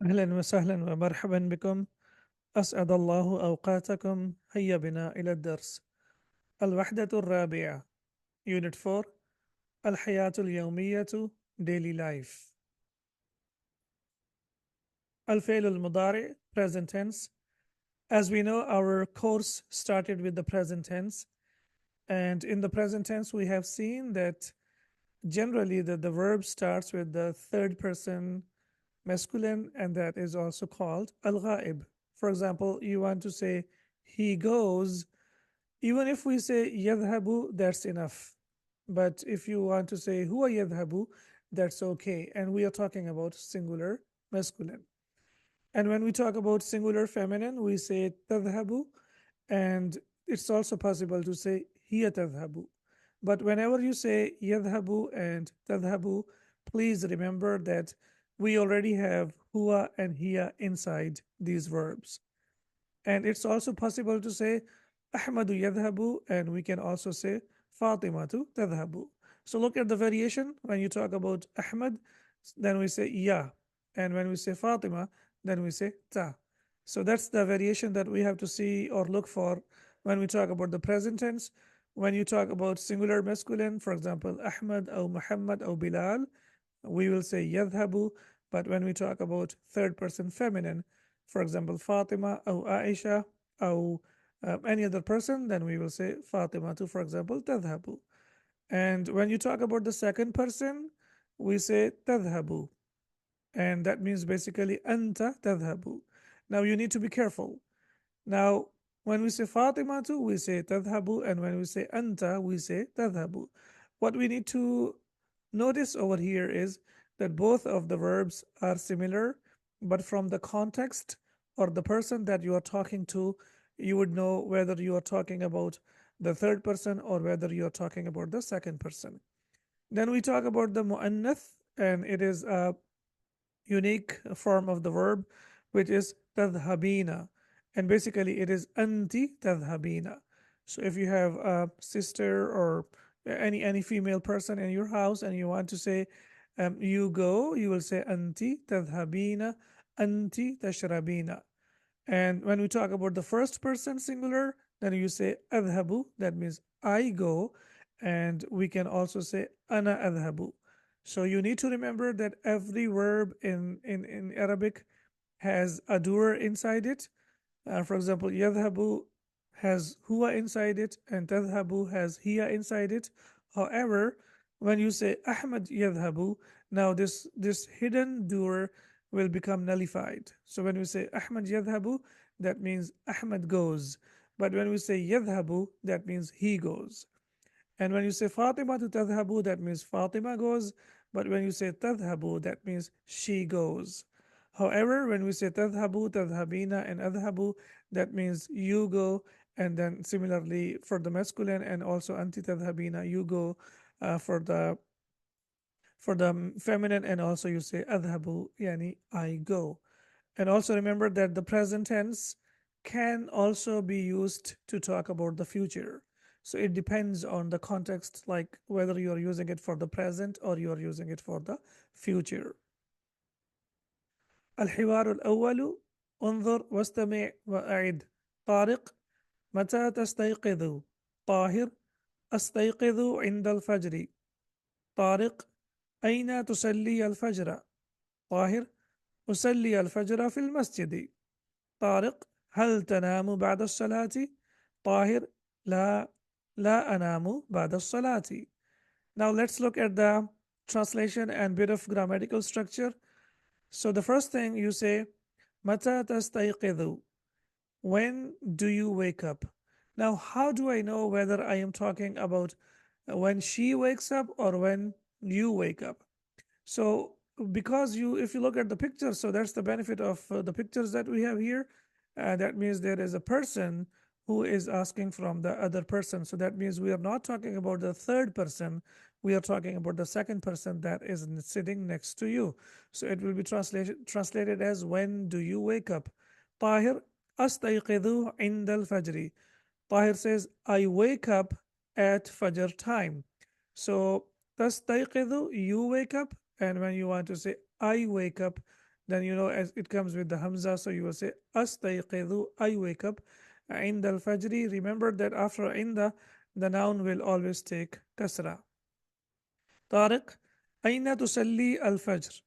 أهلا وسهلا ومرحبا بكم. أسعد الله أوقاتكم. هيا بنا إلى الدرس. الوحدة الرابعة Unit 4 الحياة اليومية Daily Life. الفعل المضارع Present Tense. As we know, our course started with the present tense, and in the present tense we have seen that generally the verb starts with the third person masculine, and that is also called al-ghaib. For example, you want to say he goes. Even if we say yadhabu, that's enough. But if you want to say huwa yadhabu, that's okay. And we are talking about singular masculine. And when we talk about singular feminine, we say tadhabu. And it's also possible to say hiya tadhabu. But whenever you say yadhabu and tadhabu, please remember that we already have huwa and hiya inside these verbs. And it's also possible to say Ahmadu yadhabu, and we can also say Fatimatu tadhabu. So look at the variation. When you talk about Ahmad, then we say ya. And when we say Fatima, then we say ta. So that's the variation that we have to see or look for when we talk about the present tense. When you talk about singular masculine, for example, Ahmad or Muhammad or Bilal, we will say yadhabu. But when we talk about third person feminine, for example, Fatima or Aisha or any other person, then we will say Fatima to, for example, tadhabu. And when you talk about the second person, we say tadhabu. And that means basically anta tadhabu. Now you need to be careful. Now, when we say Fatima to, we say tadhabu, and when we say anta, we say tadhabu. What we need to notice over here is that both of the verbs are similar, but from the context or the person that you are talking to, you would know whether you are talking about the third person or whether you are talking about the second person. Then we talk about the mu'annath, and it is a unique form of the verb, which is tadhabina. And basically, it is anti tadhabina. So if you have a sister or any female person in your house and you want to say you go, you will say anti tadhabina, anti tashrabina. And when we talk about the first person singular, then you say adhabu, that means I go. And we can also say ana adhabu. So you need to remember that every verb in Arabic has a doer inside it. For example, yadhabu has huwa inside it, and tadhabu has hiya inside it. However, when you say Ahmad yadhabu, now this hidden doer will become nullified. So when we say Ahmad yadhabu, that means Ahmad goes. But when we say yadhabu, that means he goes. And when you say Fatima to tadhabu, that means Fatima goes. But when you say tadhabu, that means she goes. However, when we say tadhabu, tadhabina, and adhabu, that means you go. And then similarly for the masculine and also anti tadhabina, you go for the feminine, and also you say adhabu, yani I go. And also remember that the present tense can also be used to talk about the future. So it depends on the context, like whether you are using it for the present or you are using it for the future. الحوار الأول انظر واستمع وأعد. طارق: متى تستيقظ؟ طاهر: أستيقظ عند الفجر. طارق: أين تصلي الفجر؟ طاهر: أصلي الفجر في المسجد. طارق: هل تنام بعد الصلاة؟ طاهر: لا، لا أنام بعد الصلاة. Now let's look at the translation and bit of grammatical structure. So the first thing you say, متى تستيقظ? When do you wake up? Now, how do I know whether I am talking about when she wakes up or when you wake up? So because if you look at the picture, so that's the benefit of the pictures that we have here. That means there is a person who is asking from the other person. So that means we are not talking about the third person. We are talking about the second person that is sitting next to you. So it will be translated as when do you wake up? Tahir astayqidu indal fajri. Tahir says, I wake up at Fajr time. So, tastayqidu, you wake up. And when you want to say, I wake up, then you know as it comes with the hamza, so you will say astayqidu, I wake up. عند الفجر, remember that after عند the noun will always take kasra. طارق, أين تصلي الفجر?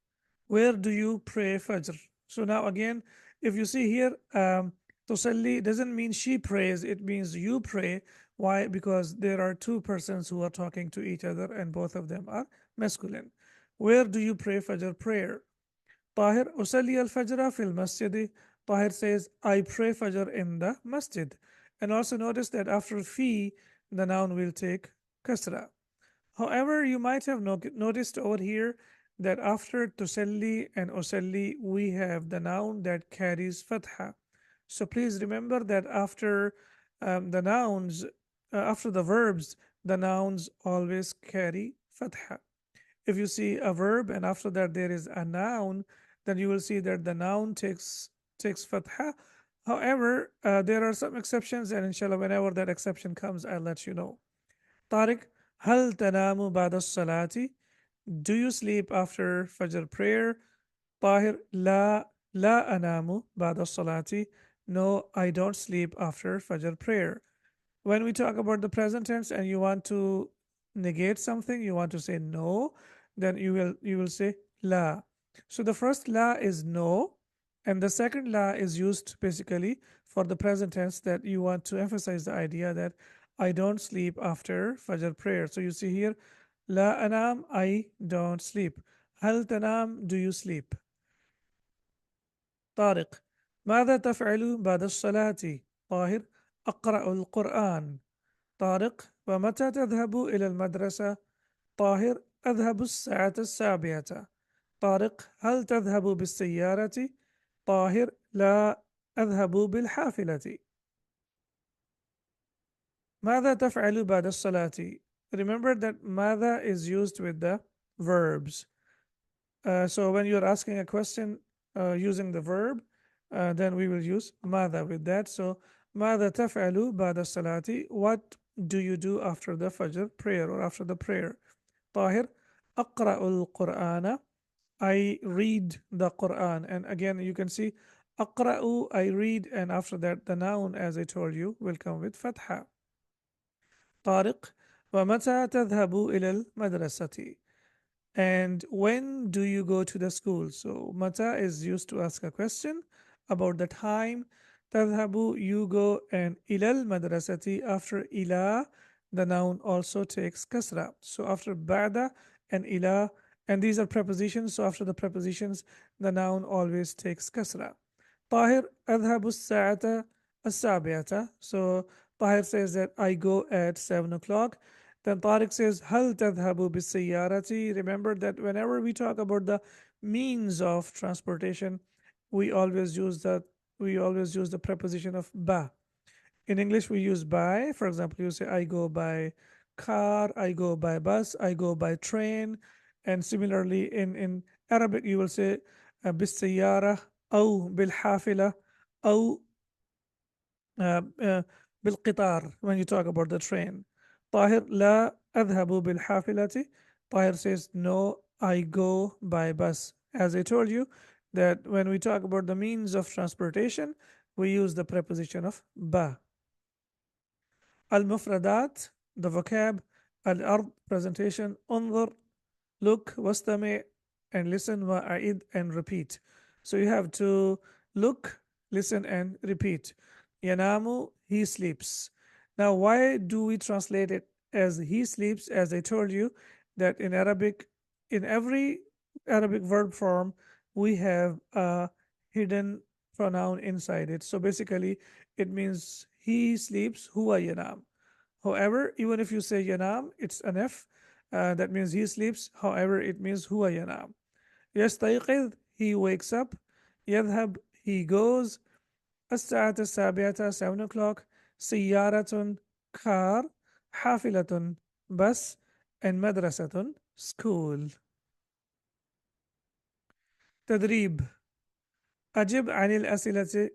Where do you pray Fajr? So now again, if you see here, Tusalli doesn't mean she prays, it means you pray. Why? Because there are two persons who are talking to each other and both of them are masculine. Where do you pray Fajr prayer? Tahir, Usalli al Fajra fil Masjid. Tahir says, I pray Fajr in the Masjid. And also notice that after fi, the noun will take kasra. However, you might have noticed over here that after tusalli and usalli, we have the noun that carries fatha. So please remember that after the nouns, after the verbs, the nouns always carry fatha. If you see a verb and after that there is a noun, then you will see that the noun takes fatha. However, there are some exceptions, and inshallah, whenever that exception comes, I'll let you know. Tariq, hal tanamu ba'da salati? Do you sleep after Fajr prayer? Tahir, la anamu ba'da salati. No, I don't sleep after Fajr prayer. When we talk about the present tense and you want to negate something, you want to say no, then you will say la. So the first la is no, and the second la is used basically for the present tense, that you want to emphasize the idea that I don't sleep after Fajr prayer. So you see here, la anam, I don't sleep. Hal tanam, do you sleep? طارق, ماذا تفعل بعد الصلاة؟ طاهر, أقرأ القرآن. طارق, ومتى تذهب إلى المدرسة؟ طاهر, أذهب الساعة 7. طارق, هل تذهب بالسيارة؟ طاهر, لا أذهب بالحافلة. ماذا تفعل بعد الصلاة? Remember that ماذا is used with the verbs. So when you're asking a question using the verb, then we will use ماذا with that. So ماذا تفعل بعد الصلاة? What do you do after the Fajr prayer or after the prayer? طاهر, أقرأ القرآن. I read the Quran. And again, you can see أقرأ, I read, and after that, the noun, as I told you, will come with fatha. طارق, ومتى تذهب إلى المدرسة? And when do you go to the school? So mata is used to ask a question about the time. Tadhabu, you go, and ilal madrasati, after ila, the noun also takes kasra. So after ba'da and ila, and these are prepositions, so after the prepositions, the noun always takes kasra. Tahir, adhabu sa'ata as-sabi'ata. So Tahir says that I go at 7 o'clock. Then Tariq says, Hal tadhabu bisayyarati. Remember that whenever we talk about the means of transportation, we always use the preposition of ba. In English, we use by. For example, you say, I go by car, I go by bus, I go by train. And similarly, in Arabic, you will say bisayyara, أو بالحافلة, أو بالقطار when you talk about the train. طاهر, لا أذهب بالحافلة. Tahir says, no, I go by bus. As I told you, that when we talk about the means of transportation, we use the preposition of ba. Al-mufradat, the vocab. Al-ard, presentation. Unzur, look. Wastami', and listen. Wa'id, and repeat. So you have to look, listen, and repeat. Yanamu, he sleeps. Now, why do we translate it as he sleeps? As I told you, that in Arabic, in every Arabic verb form, we have a hidden pronoun inside it. So basically, it means he sleeps, huwa yanam. However, even if you say yanam, it's an F. That means he sleeps. However, it means huwa yanam. يستيقظ, he wakes up. يذهب, he goes. الساعة 7, 7 o'clock. سيارة, car. حافلة, bus. And مدرسة, school. تدريب. أجب عن الأسئلة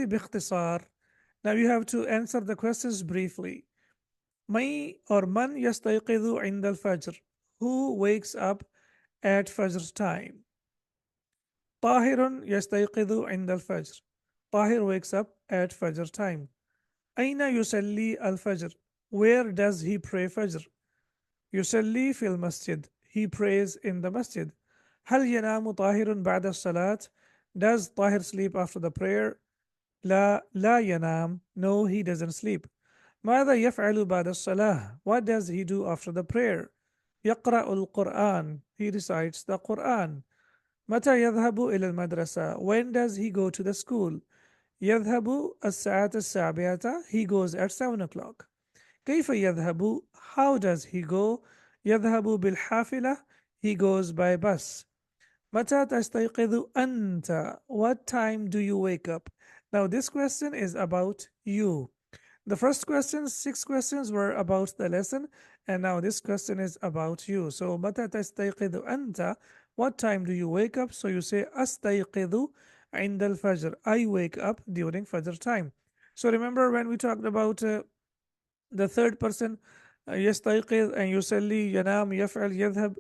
باختصار. Now you have to answer the questions briefly. من or من يستيقظ عند الفجر? Who wakes up at Fajr time? طاهر يستيقظ عند الفجر. Tahir wakes up at Fajr time. أين يصلي الفجر? Where does he pray Fajr? يصلي في المسجد. He prays in the masjid. هل ينام طاهر بعد الصلاة? Does Tahir sleep after the prayer? لا ينام. No, he doesn't sleep. ماذا يفعل بعد الصلاة? What does he do after the prayer? يقرأ القرآن. He recites the Quran. متى يذهب إلى المدرسة? When does he go to the school? يذهب الساعة السابعة. He goes at 7 o'clock. كيف يذهب? How does he go? يذهب بالحافلة. He goes by bus. متى تستيقظ أنت? What time do you wake up? Now this question is about you. The first questions, 6 questions were about the lesson, and now this question is about you. So متى تستيقظ أنت? What time do you wake up? So you say أستيقظ عند الفجر. I wake up during Fajr time. So remember when we talked about the third person يستيقظ and يصلي ينام يفعل يذهب.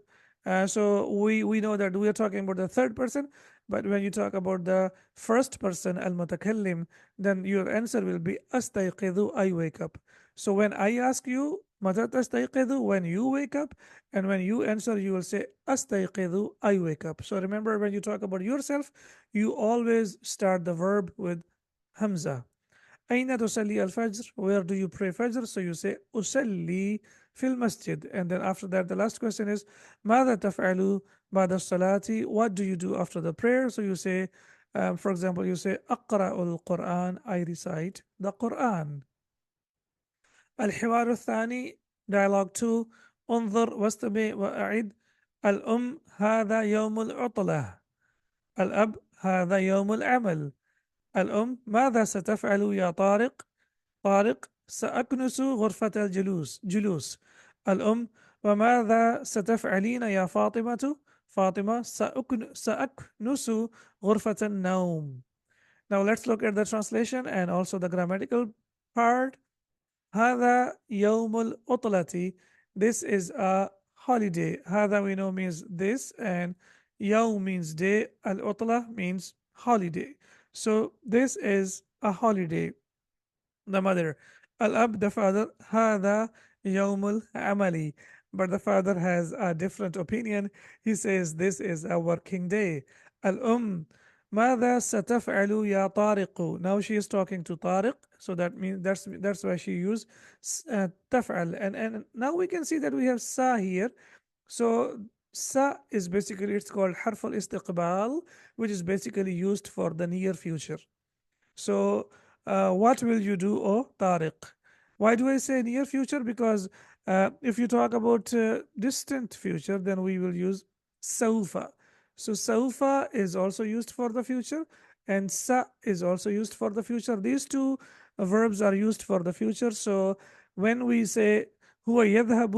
So we know that we are talking about the third person, but when you talk about the first person المتكلم, then your answer will be أستيقظ. I wake up. So when I ask you متى تستيقظ, when you wake up, and when you answer you will say أستيقظ. I wake up. So remember when you talk about yourself, you always start the verb with Hamza. أين تصلي الفجر? Where do you pray Fajr? So you say أصلي في المسجد. And then after that, the last question is ماذا تفعل بعد الصلاة? What do you do after the prayer? So you say, for example, you say أقرأ القرآن. I recite the Quran. الحوار الثاني, dialogue 2. انظر واستمع وأعد. الأم هذا يوم العطلة. الأب هذا يوم العمل. الأم ماذا ستفعل يا طارق؟ طارق سأكنس غرفة جلوس. الأم وماذا ستفعلين يا فاطمة؟ فاطمة سأكنس غرفة النوم. Now let's look at the translation and also the grammatical part. هذا يوم العطلة. This is a holiday. هذا we know means this, and يوم means day. العطلة means holiday. So this is a holiday. The mother. Al-ab, the father. هذا يوم العمل. But the father has a different opinion. He says this is a working day. Al-um. ماذا ستفعل يا طارق? Now she is talking to Tariq, so that means that's why she used تفعل. And now we can see that we have sa here. So sa is basically, it's called حرف الاستقبال, which is basically used for the near future. So, what will you do, O Tariq? Why do I say near future? Because if you talk about distant future, then we will use saufa. So, saufa is also used for the future, and sa is also used for the future. These two verbs are used for the future. So, when we say هو يذهب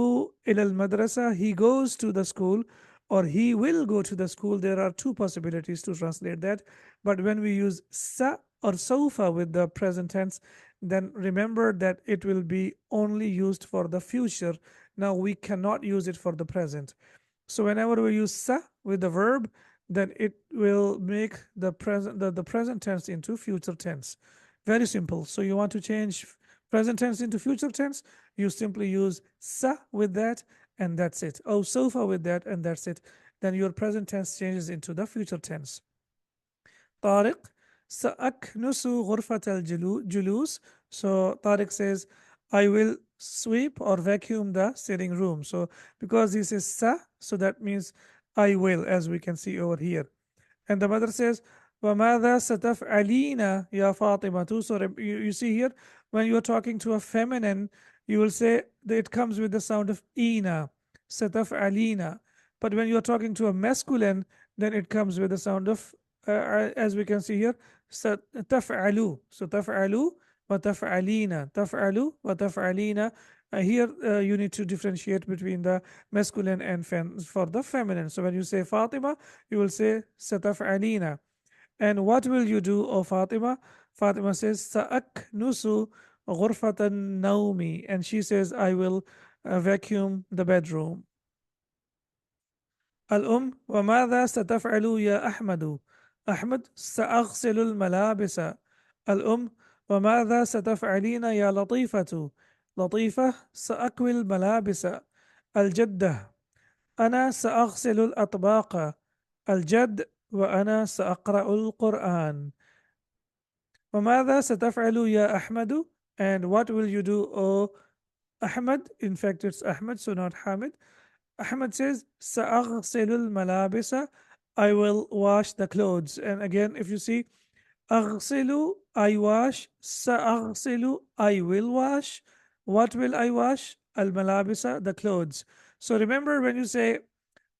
إلى المدرسة, he goes to the school, or he will go to the school, there are two possibilities to translate that. But when we use sa or saufa with the present tense, then remember that it will be only used for the future. Now we cannot use it for the present. So whenever we use sa with the verb, then it will make the present tense into future tense. Very simple. So you want to change present tense into future tense, you simply use sa with that, and that's it. Oh, sofa with that, and that's it. Then your present tense changes into the future tense. طارق سأكنس غرفة الجلوس. So Tariq says, I will sweep or vacuum the sitting room. So because he says sa, so that means I will, as we can see over here. And the mother says, وَمَاذَا سَتَفْعَلِينَ يَا فَاطِمَةُ. So you see here, when you are talking to a feminine, you will say that it comes with the sound of ina, سَتَفْعَلِينَ. But when you are talking to a masculine, then it comes with the sound of, as we can see here, تَفْعَلُ. So تَفْعَلُ وَتَفْعَلِينَ. تَفْعَلُ وَتَفْعَلِينَ. Here you need to differentiate between the masculine and for the feminine. So when you say Fatima, you will say Sataf'alina. And what will you do, O Fatima? Fatima says Sa'aknusu ghurfatan naumi. And she says, I will vacuum the bedroom. Al-Um, wa madha sataf'alu ya Ahmadu. أحمد سأغسل الملابس. الأم وماذا ستفعلين يا لطيفة؟ لطيفة سأكوي الملابس. الجدة أنا سأغسل الأطباق. الجد وأنا سأقرأ القرآن. وماذا ستفعل يا أحمد? And what will you do, O Ahmed? In fact, it's Ahmed, so not Hamid. Ahmed says, سأغسل الملابس. I will wash the clothes. And again, if you see, أغسل, I wash. سأغسل, I will wash. What will I wash? الملابس, the clothes. So remember when you say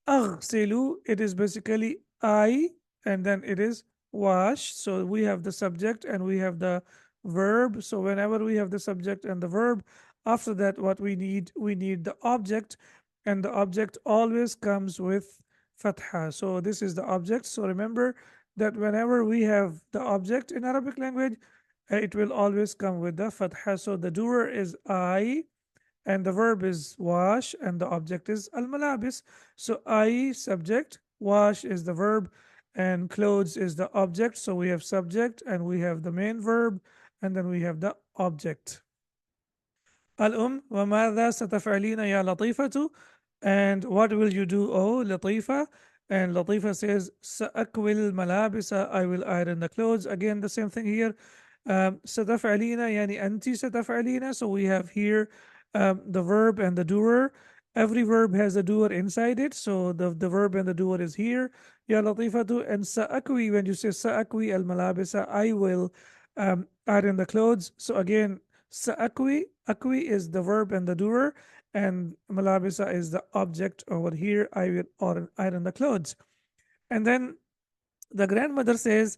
أغسل, it is basically I, and then it is wash. So we have the subject and we have the verb. So whenever we have the subject and the verb, after that, what we need the object, and the object always comes with fatha. So this is the object. So remember that whenever we have the object in Arabic language, it will always come with the fatha. So the doer is I, and the verb is wash, and the object is al malabis. So I subject, wash is the verb, and clothes is the object. So we have subject and we have the main verb, and then we have the object. الأم وماذا ستفعلين يا لطيفة? And what will you do, oh Latifa? And Latifa says سأكوي الملابس. I will iron the clothes. Again, the same thing here. ستفعلين يعني أنت ستفعلين. So we have here the verb and the doer. Every verb has a doer inside it. So the verb and the doer is here. يا لطيفة. And سأكوي, when you say سأكوي الملابس, I will iron the clothes. So again, Sa'akwi, akwi is the verb and the doer, and malabisa is the object over here. I will iron the clothes. And then the grandmother says,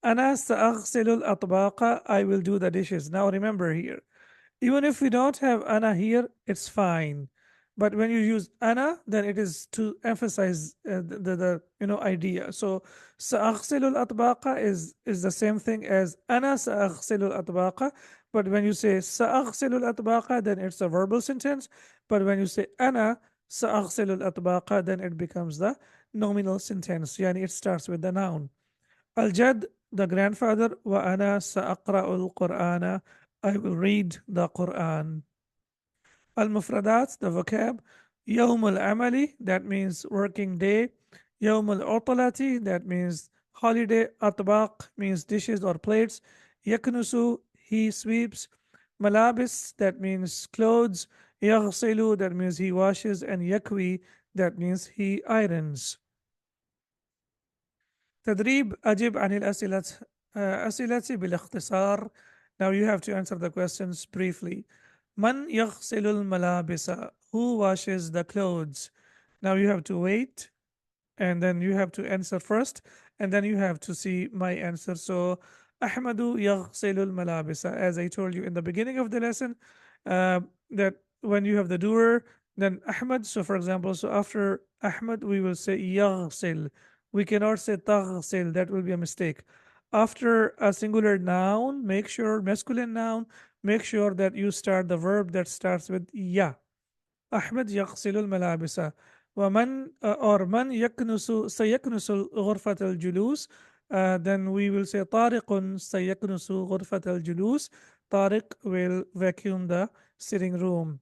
Ana sa'aghsilu al-atbaqa, I will do the dishes. Now remember here, even if we don't have ana here, it's fine. But when you use ana, then it is to emphasize the idea. So sa'aghsilu al-atbaqa is the same thing as ana sa'aghsilu al-atbaqa. But when you say sa'aghsilu al-atbaqa, then it's a verbal sentence. But when you say ana sa'aghsilu al-atbaqa, then it becomes the nominal sentence. Yani it starts with the noun. Al-Jad, the grandfather, wa ana sa'aqra'u al-Qur'ana, I will read the Quran. Al-Mufradat, the vocab, Yawm al-Amali, that means working day. Yawm al-Utalati, that means holiday. Atbaq means dishes or plates. Yaknusu, he sweeps. Malabis, that means clothes. Yaghsilu, that means he washes. And Yakwi, that means he irons. تدريب أجب عن الأسئلة أسئلة بالاختصار. Now you have to answer the questions briefly. من يغسل الملابس? Who washes the clothes? Now you have to wait, and then you have to answer first, and then you have to see my answer. So أحمد يغسل الملابس. As I told you in the beginning of the lesson, that when you have the doer, then Ahmad. So for example, so after Ahmad, we will say يغسل. We cannot say تغسل. That will be a mistake. After a singular noun, make sure, masculine noun, make sure that you start the verb that starts with ya. أحمد يغسل الملابس. ومن or من يكنس سيكنس غرفة الجلوس. Then we will say طارق سيكنس غرفة الجلوس. طارق will vacuum the sitting room.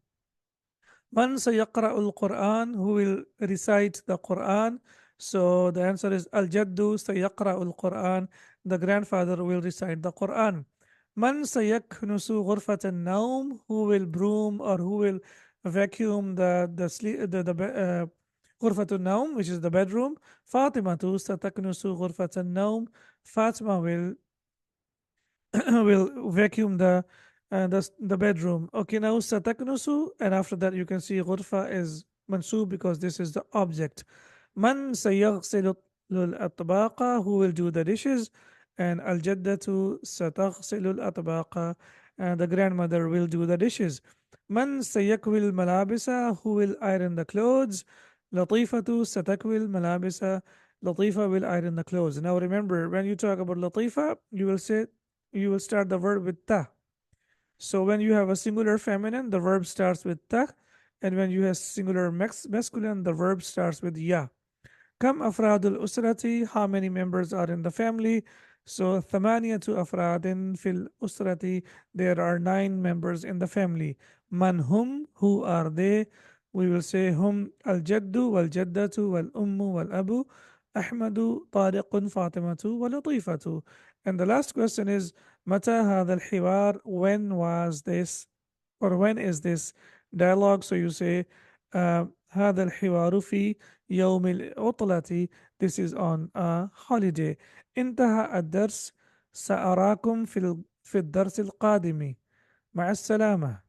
من سيقرأ القرآن? Who will recite the Quran? So the answer is الجد سيقرأ القرآن. The grandfather will recite the Quran. من سيكنس غرفة النوم? Who will broom or who will vacuum the sleep the غرفة النوم, which is the bedroom. فاطمة ستكنس غرفة النوم. Fatima will will vacuum the bedroom. Okay, now sataknusu, and after that you can see ghurfa is mansub because this is the object. Man sayaghsilu al-atbaqa, who will do the dishes, and al-jaddatu sataghsilu al-atbaqa, and the grandmother will do the dishes. Man sayakwi al-malabisa, who will iron the clothes. Latifatu satakwi al-malabisa, Latifa will iron the clothes. Now remember, when you talk about Latifa, you will start the verb with ta. So when you have a singular feminine, the verb starts with ta, and when you have singular masculine, the verb starts with ya. كم أفراد الأسرة? How many members are in the family? So ثمانية أفراد في الأسرة. There are 9 members in the family. من هم? Who are they? We will say هم الجد والجدة والأم والأب أحمد طارق فاطمة ولطيفة. And the last question is متى هذا الحوار? When was this, or when is this dialogue? So you say هذا الحوار في يوم العطلة. This is on a holiday. انتهى الدرس. سأراكم في الدرس القادم. مع السلامة.